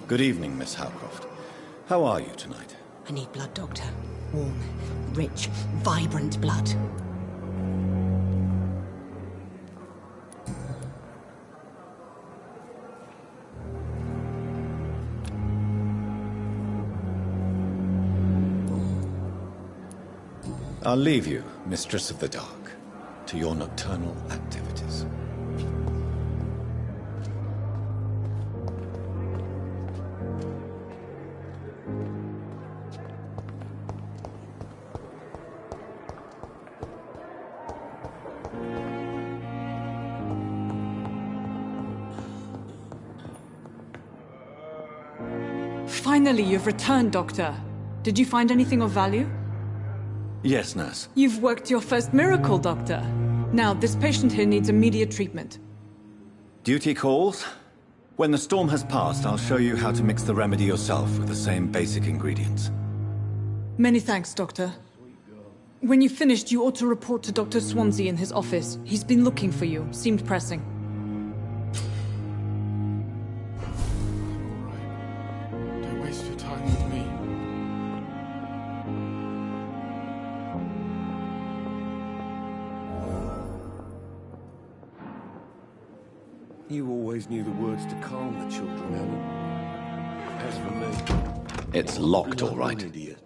Good evening, Miss Howcroft. How are you tonight? I need blood, Doctor. Warm, rich, vibrant blood. I'll leave you, Mistress of the Dark, to your nocturnal activities. Finally, you've returned, Doctor. Did you find anything of value? Yes, nurse. You've worked your first miracle, Doctor. Now, this patient here needs immediate treatment. Duty calls. When the storm has passed, I'll show you how to mix the remedy yourself with the same basic ingredients. Many thanks, Doctor. When you've finished, you ought to report to Dr. Swansea in his office. He's been looking for you. Seemed pressing. You always knew the words to calm the children, Ellen. As for me... It's locked, all right. I'm an idiot.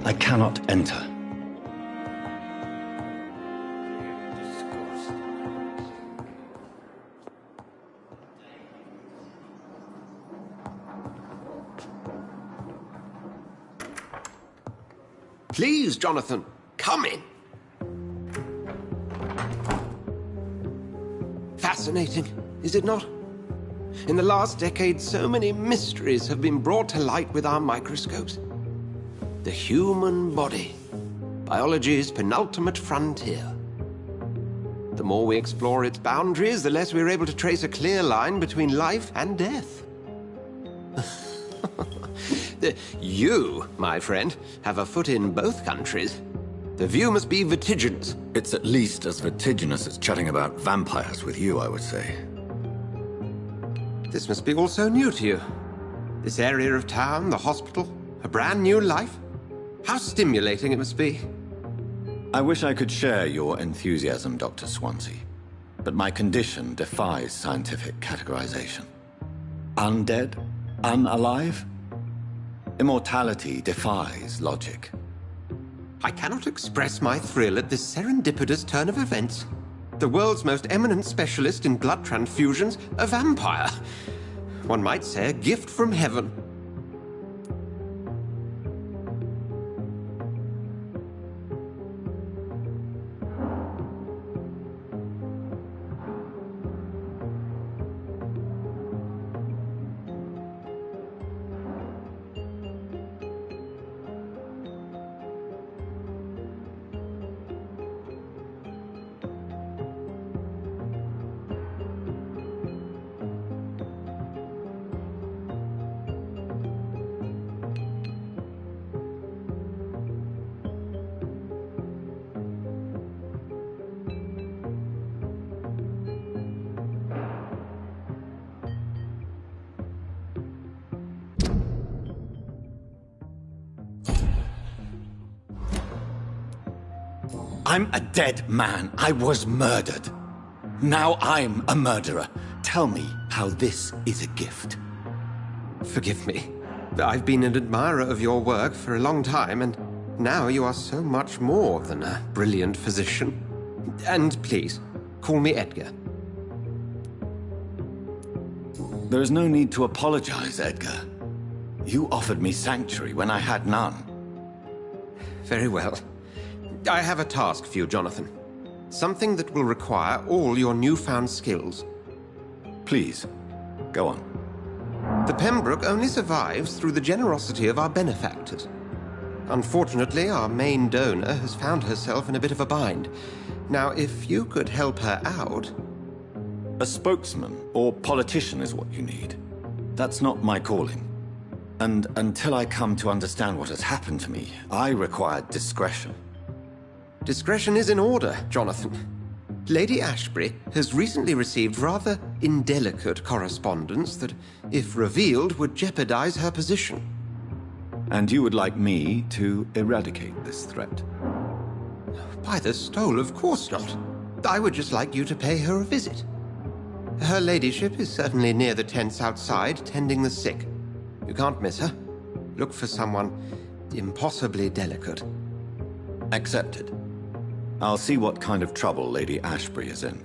I cannot enter. Please, Jonathan, come in. Fascinating, is it not? In the last decade, so many mysteries have been brought to light with our microscopes. The human body, biology's penultimate frontier. The more we explore its boundaries, the less we're able to trace a clear line between life and death. You, my friend, have a foot in both countries. The view must be vertiginous. It's at least as vertiginous as chatting about vampires with you, I would say. This must be all so new to you. This area of town, the hospital, a brand new life. How stimulating it must be. I wish I could share your enthusiasm, Dr. Swansea, but my condition defies scientific categorization. Undead? Unalive? Immortality defies logic. I cannot express my thrill at this serendipitous turn of events. The world's most eminent specialist in blood transfusions, a vampire. One might say a gift from heaven. I'm a dead man. I was murdered. Now I'm a murderer. Tell me how this is a gift. Forgive me. I've been an admirer of your work for a long time, and now you are so much more than a brilliant physician. And please, call me Edgar. There is no need to apologize, Edgar. You offered me sanctuary when I had none. Very well. I have a task for you, Jonathan. Something that will require all your newfound skills. Please, go on. The Pembroke only survives through the generosity of our benefactors. Unfortunately, our main donor has found herself in a bit of a bind. Now, if you could help her out... A spokesman or politician is what you need. That's not my calling. And until I come to understand what has happened to me, I require discretion. Discretion is in order, Jonathan. Lady Ashbury has recently received rather indelicate correspondence that, if revealed, would jeopardize her position. And you would like me to eradicate this threat? By the stole, of course not. I would just like you to pay her a visit. Her ladyship is certainly near the tents outside, tending the sick. You can't miss her. Look for someone impossibly delicate. Accepted. I'll see what kind of trouble Lady Ashbury is in.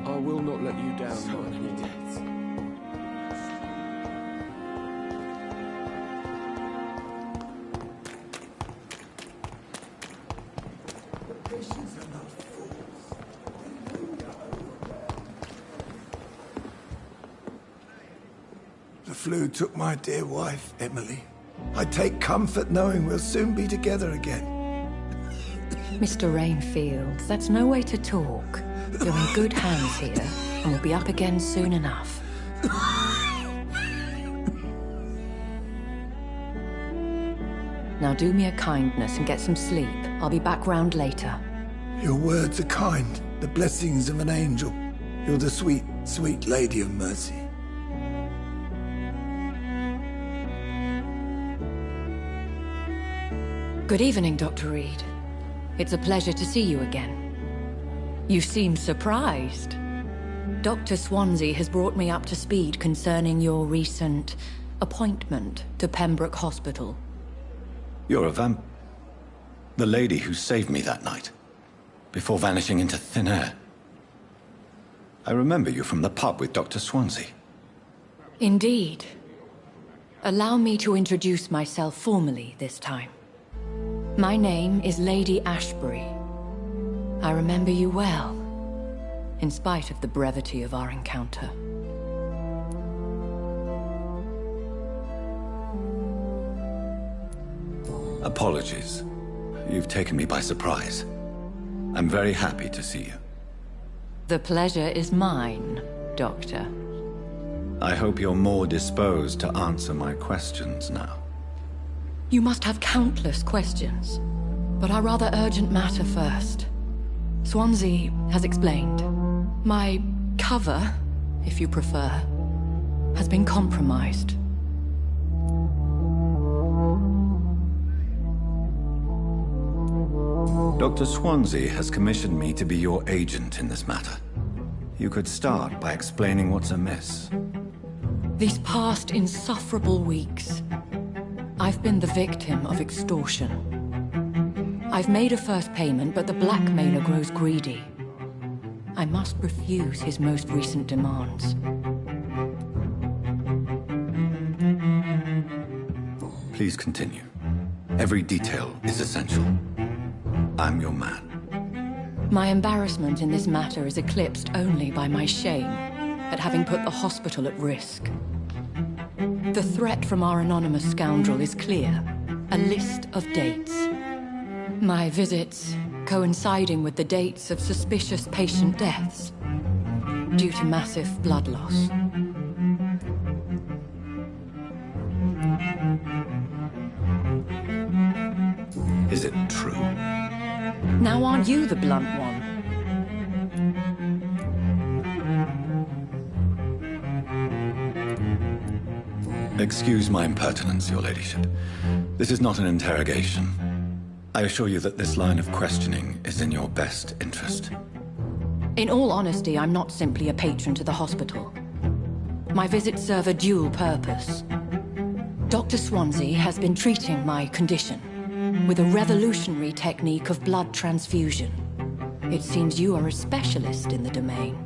I will not let you down, my lord. The flu took my dear wife, Emily. I take comfort knowing we'll soon be together again. Mr. Rainfield, that's no way to talk. You're in good hands here, and we'll be up again soon enough. Now do me a kindness and get some sleep. I'll be back round later. Your words are kind, the blessings of an angel. You're the sweet, sweet Lady of Mercy. Good evening, Dr. Reid. It's a pleasure to see you again. You seem surprised. Dr. Swansea has brought me up to speed concerning your recent appointment to Pembroke Hospital. You're a the lady who saved me that night, before vanishing into thin air. I remember you from the pub with Dr. Swansea. Indeed. Allow me to introduce myself formally this time. My name is Lady Ashbury. I remember you well, in spite of the brevity of our encounter. Apologies. You've taken me by surprise. I'm very happy to see you. The pleasure is mine, Doctor. I hope you're more disposed to answer my questions now. You must have countless questions, but our rather urgent matter first. Swansea has explained. My cover, if you prefer, has been compromised. Dr. Swansea has commissioned me to be your agent in this matter. You could start by explaining what's amiss. These past insufferable weeks, I've been the victim of extortion. I've made a first payment, but the blackmailer grows greedy. I must refuse his most recent demands. Please continue. Every detail is essential. I'm your man. My embarrassment in this matter is eclipsed only by my shame at having put the hospital at risk. The threat from our anonymous scoundrel is clear. A list of dates. My visits coinciding with the dates of suspicious patient deaths due to massive blood loss. Is it true? Now aren't you the blunt one? Excuse my impertinence, your ladyship. This is not an interrogation. I assure you that this line of questioning is in your best interest. In all honesty, I'm not simply a patron to the hospital. My visits serve a dual purpose. Dr. Swansea has been treating my condition with a revolutionary technique of blood transfusion. It seems you are a specialist in the domain.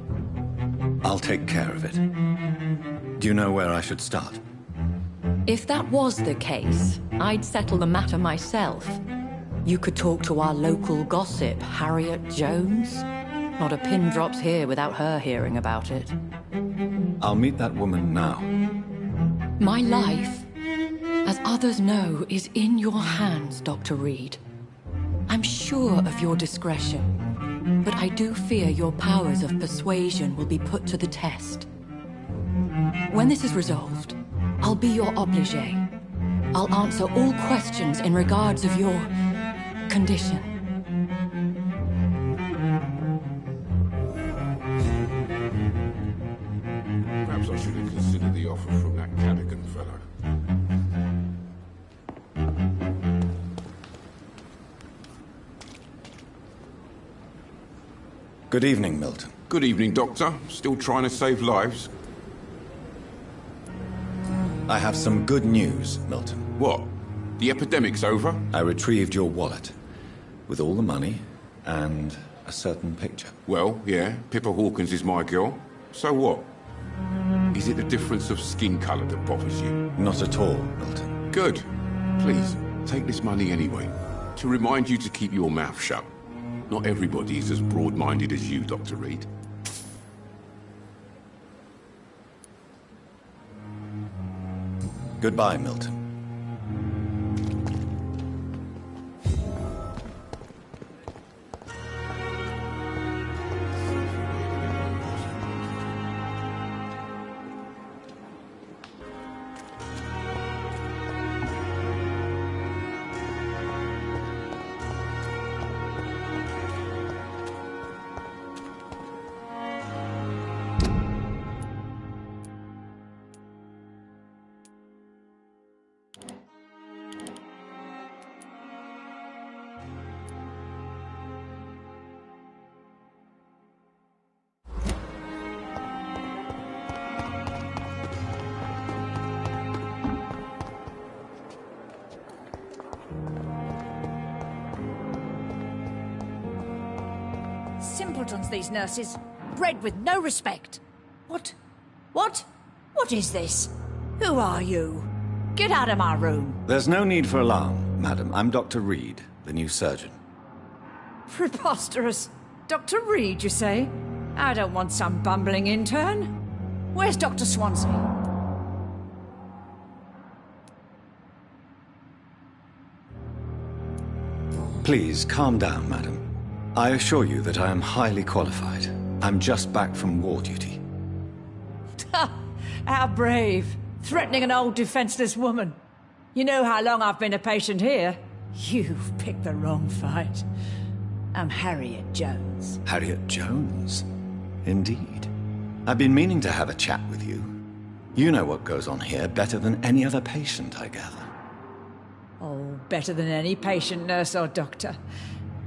I'll take care of it. Do you know where I should start? If that was the case, I'd settle the matter myself. You could talk to our local gossip, Harriet Jones. Not a pin drops here without her hearing about it. I'll meet that woman now. My life, as others know, is in your hands, Dr. Reid. I'm sure of your discretion, but I do fear your powers of persuasion will be put to the test. When this is resolved, I'll be your obligé. I'll answer all questions in regards of your condition. Perhaps I should have considered the offer from that Cadogan fellow. Good evening, Milton. Good evening, Doctor. Still trying to save lives? I have some good news, Milton. What? The epidemic's over? I retrieved your wallet, with all the money and a certain picture. Well, yeah, Pippa Hawkins is my girl. So what? Is it the difference of skin colour that bothers you? Not at all, Milton. Good. Please, take this money anyway. To remind you to keep your mouth shut. Not everybody is as broad-minded as you, Dr. Reid. Goodbye, Milton. Simpletons, these nurses. Bred with no respect. What? What? What is this? Who are you? Get out of my room. There's no need for alarm, madam. I'm Dr. Reid, the new surgeon. Preposterous. Dr. Reid, you say? I don't want some bumbling intern. Where's Dr. Swansea? Please, calm down, madam. I assure you that I am highly qualified. I'm just back from war duty. Ha! How brave. Threatening an old defenseless woman. You know how long I've been a patient here? You've picked the wrong fight. I'm Harriet Jones. Harriet Jones? Indeed. I've been meaning to have a chat with you. You know what goes on here better than any other patient, I gather. Oh, better than any patient, nurse or doctor.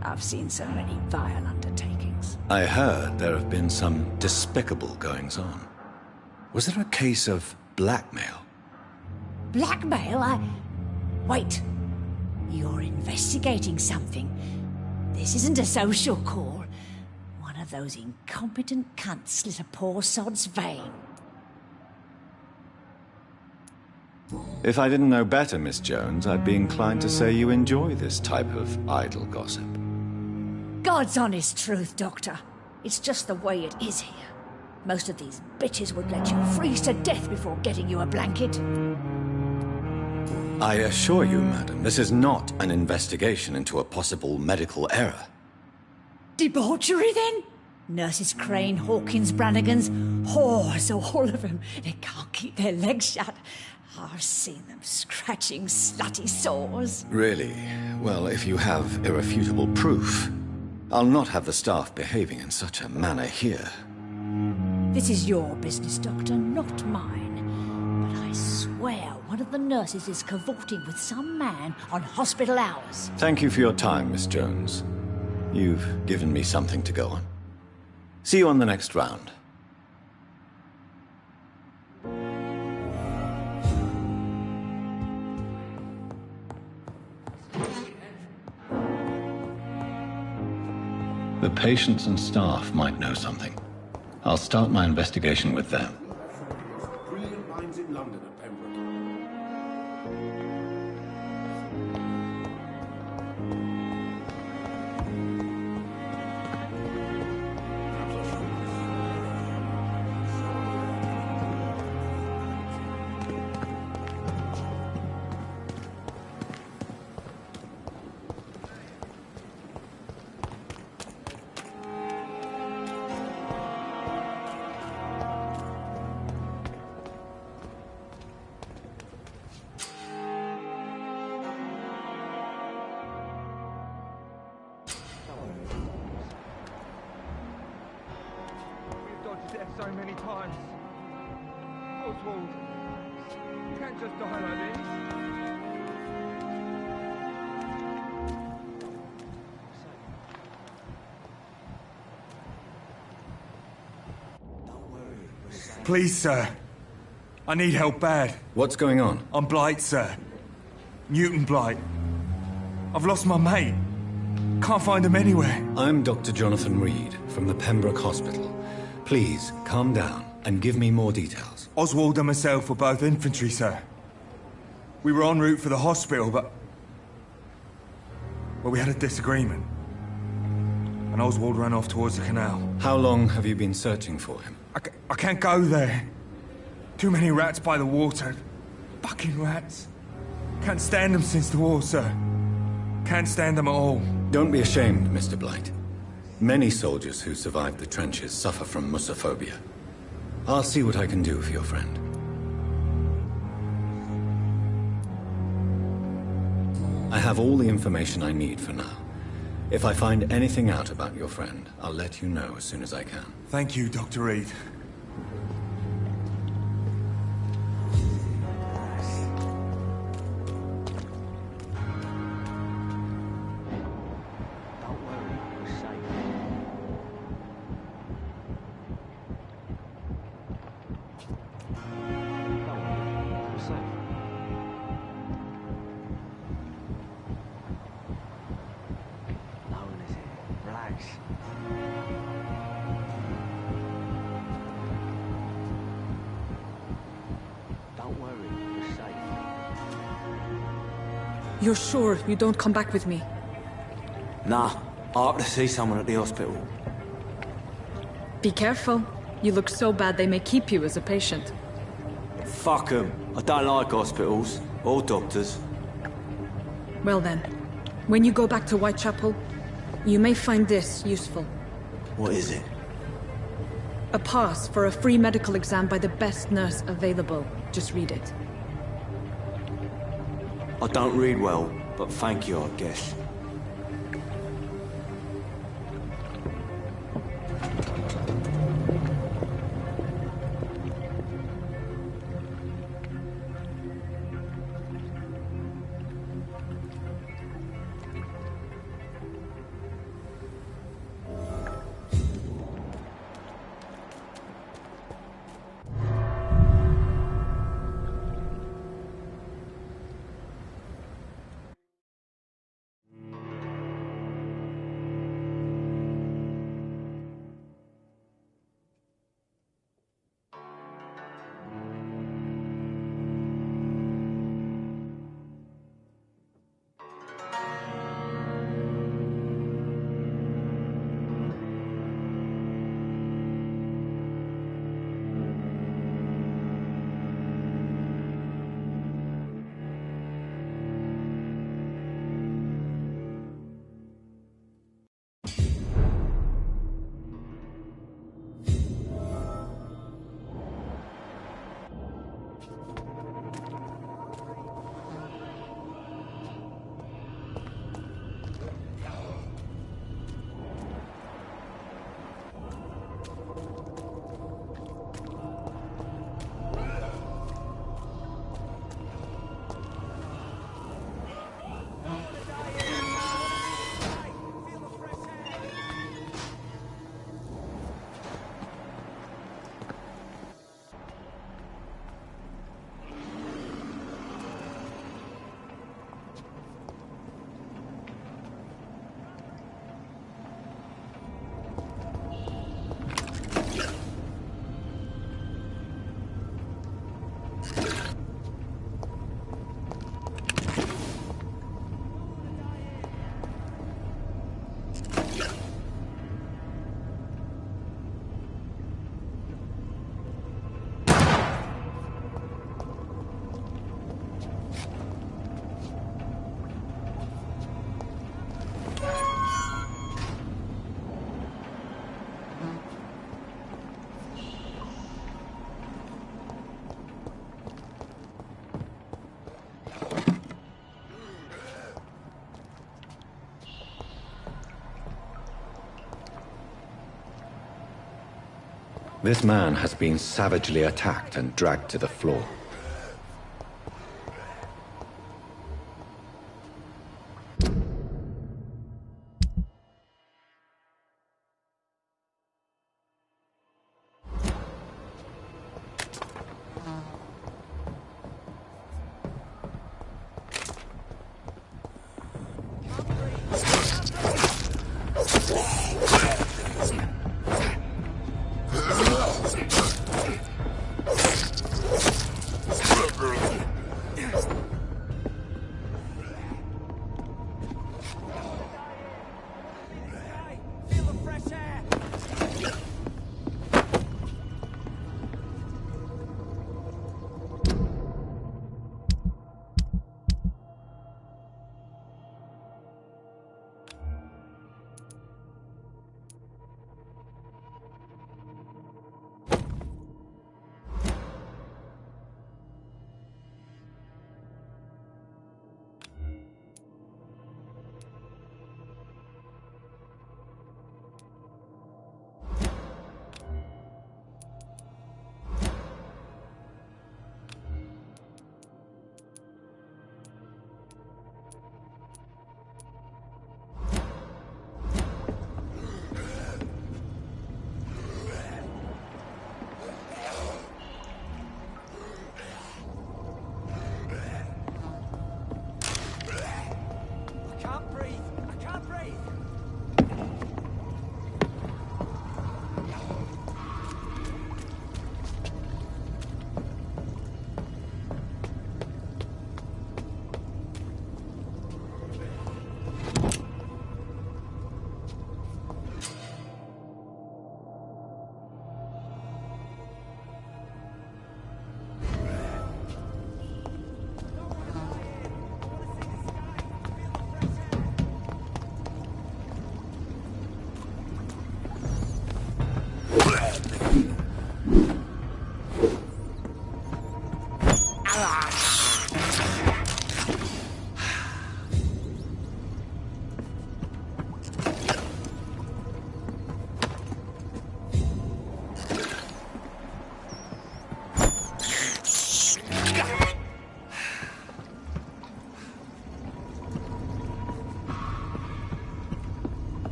I've seen so many vile undertakings. I heard there have been some despicable goings-on. Was there a case of blackmail? Blackmail? Wait. You're investigating something. This isn't a social call. One of those incompetent cunts slit a poor sod's vein. If I didn't know better, Miss Jones, I'd be inclined to say you enjoy this type of idle gossip. God's honest truth, Doctor. It's just the way it is here. Most of these bitches would let you freeze to death before getting you a blanket. I assure you, madam, this is not an investigation into a possible medical error. Debauchery, then? Nurses Crane, Hawkins, Brannigans, whores, all of them. They can't keep their legs shut. I've seen them scratching slutty sores. Really? Well, if you have irrefutable proof, I'll not have the staff behaving in such a manner here. This is your business, Doctor, not mine. But I swear one of the nurses is cavorting with some man on hospital hours. Thank you for your time, Miss Jones. You've given me something to go on. See you on the next round. The patients and staff might know something. I'll start my investigation with them. Brilliant minds in London at Pembroke. So many times. Oswald, you can't just die like this. Please, sir. I need help bad. What's going on? I'm Blight, sir. Newton Blight. I've lost my mate. Can't find him anywhere. I'm Dr. Jonathan Reid from the Pembroke Hospital. Please, calm down and give me more details. Oswald and myself were both infantry, sir. We were en route for the hospital, but we had a disagreement. And Oswald ran off towards the canal. How long have you been searching for him? I can't go there. Too many rats by the water. Fucking rats. Can't stand them since the war, sir. Can't stand them at all. Don't be ashamed, Mr. Blight. Many soldiers who survived the trenches suffer from musophobia. I'll see what I can do for your friend. I have all the information I need for now. If I find anything out about your friend, I'll let you know as soon as I can. Thank you, Dr. Reid. Relax. Don't worry, you're safe. You're sure you don't come back with me? Nah, I have to see someone at the hospital. Be careful. You look so bad they may keep you as a patient. Fuck 'em. I don't like hospitals. Or doctors. Well then, when you go back to Whitechapel, you may find this useful. What is it? A pass for a free medical exam by the best nurse available. Just read it. I don't read well, but thank you, I guess. This man has been savagely attacked and dragged to the floor.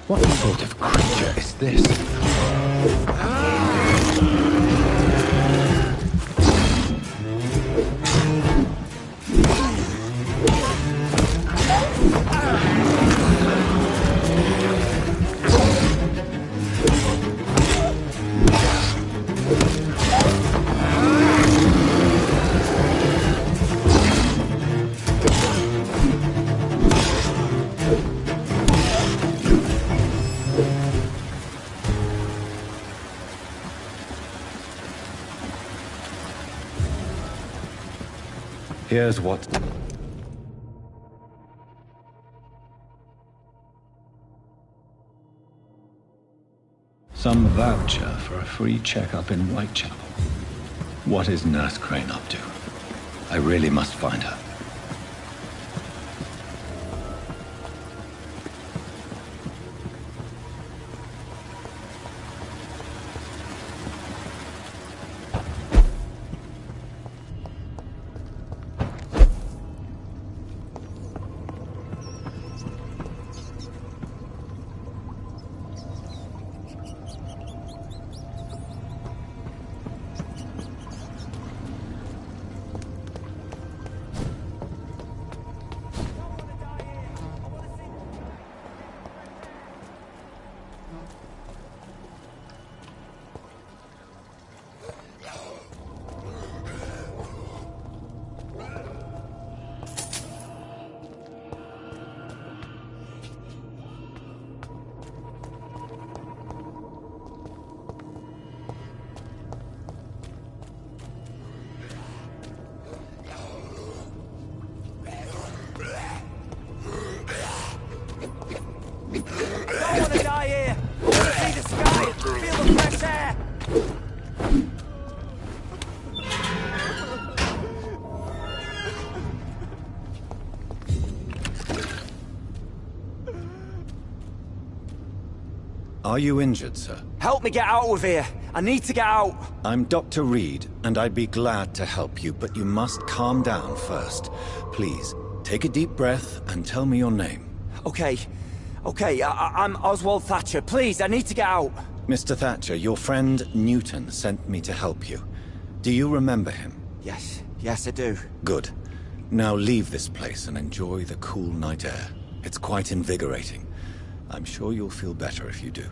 What sort of creature is this? Here's what... Some voucher for a free checkup in Whitechapel. What is Nurse Crane up to? I really must find her. Are you injured, sir? Help me get out of here. I need to get out. I'm Dr. Reid, and I'd be glad to help you, but you must calm down first. Please, take a deep breath and tell me your name. Okay. I'm Oswald Thatcher. Please, I need to get out. Mr. Thatcher, your friend Newton sent me to help you. Do you remember him? Yes, I do. Good. Now leave this place and enjoy the cool night air. It's quite invigorating. I'm sure you'll feel better if you do.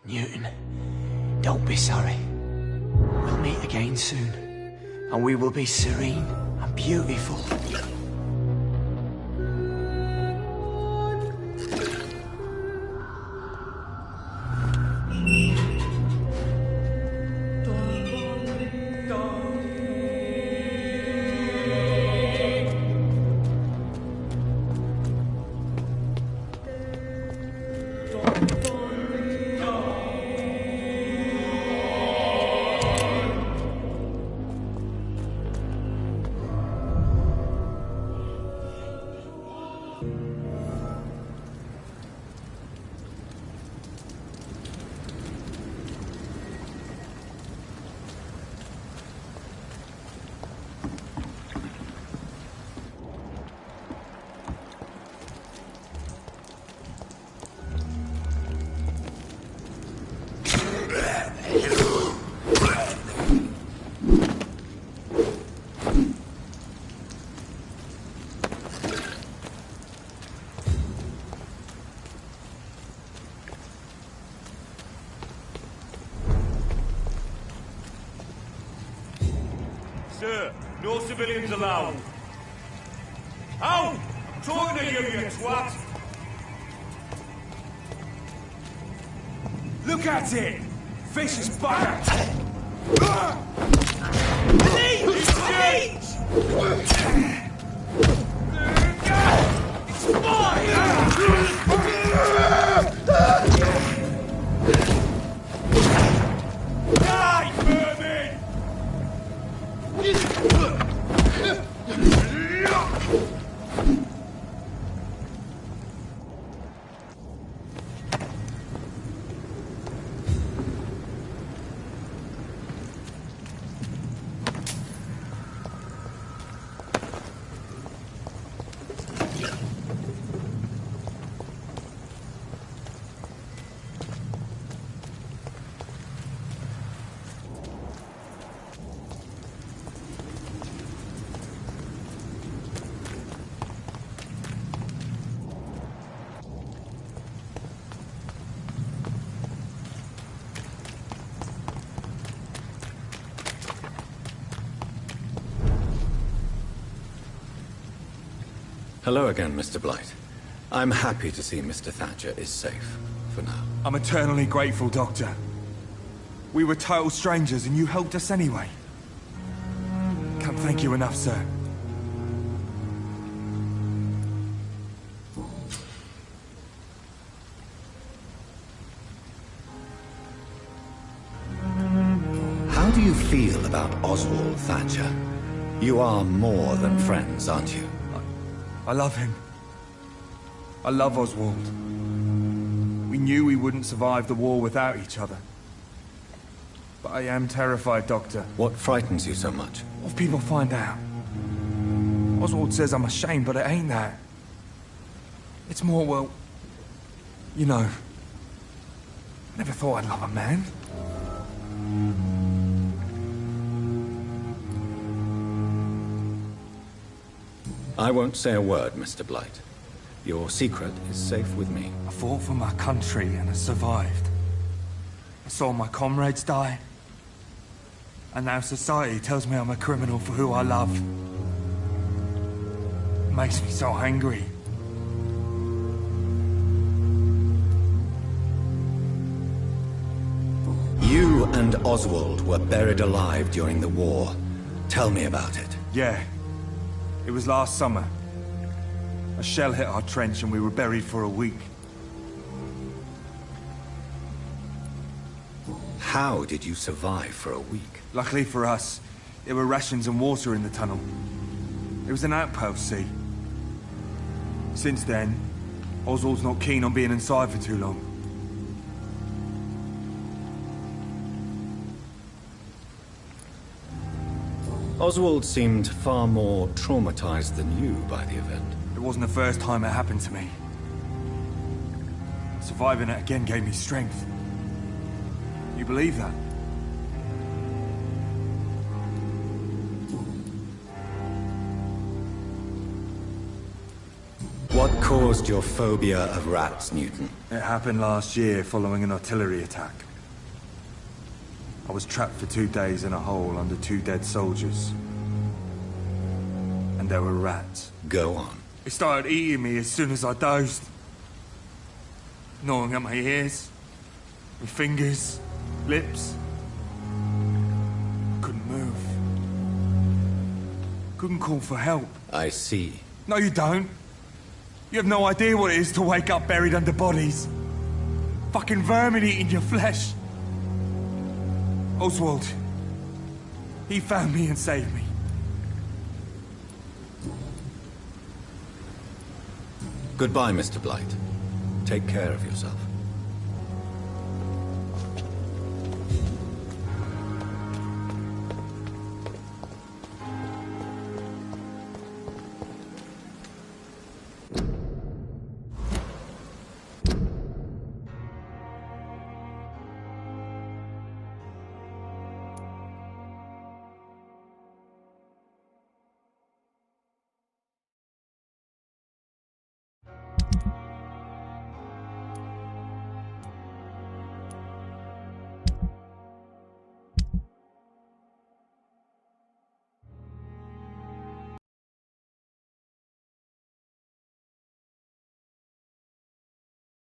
Newton, don't be sorry. We'll meet again soon, and we will be serene and beautiful. Sir, no civilians allowed. Ow! I'm talking to you, you twat! Look at it! Vicious bugger! It's Die, vermin! Hello again, Mr. Blight. I'm happy to see Mr. Thatcher is safe, for now. I'm eternally grateful, Doctor. We were total strangers and you helped us anyway. Can't thank you enough, sir. How do you feel about Oswald Thatcher? You are more than friends, aren't you? I love him. I love Oswald. We knew we wouldn't survive the war without each other. But I am terrified, Doctor. What frightens you so much? What if people find out? Oswald says I'm ashamed, but it ain't that. It's more, well... You know... Never thought I'd love a man. I won't say a word, Mr. Blight. Your secret is safe with me. I fought for my country and I survived. I saw my comrades die. And now society tells me I'm a criminal for who I love. It makes me so angry. You and Oswald were buried alive during the war. Tell me about it. Yeah. It was last summer. A shell hit our trench and we were buried for a week. How did you survive for a week? Luckily for us, there were rations and water in the tunnel. It was an outpost, see. Since then, Oswald's not keen on being inside for too long. Oswald seemed far more traumatized than you by the event. It wasn't the first time it happened to me. Surviving it again gave me strength. You believe that? What caused your phobia of rats, Newton? It happened last year following an artillery attack. I was trapped for 2 days in a hole under 2 dead soldiers. And there were rats. Go on. They started eating me as soon as I dozed. Gnawing at my ears, my fingers, lips. Couldn't move. Couldn't call for help. I see. No, you don't. You have no idea what it is to wake up buried under bodies. Fucking vermin eating your flesh. Oswald. He found me and saved me. Goodbye, Mr. Blight. Take care of yourself.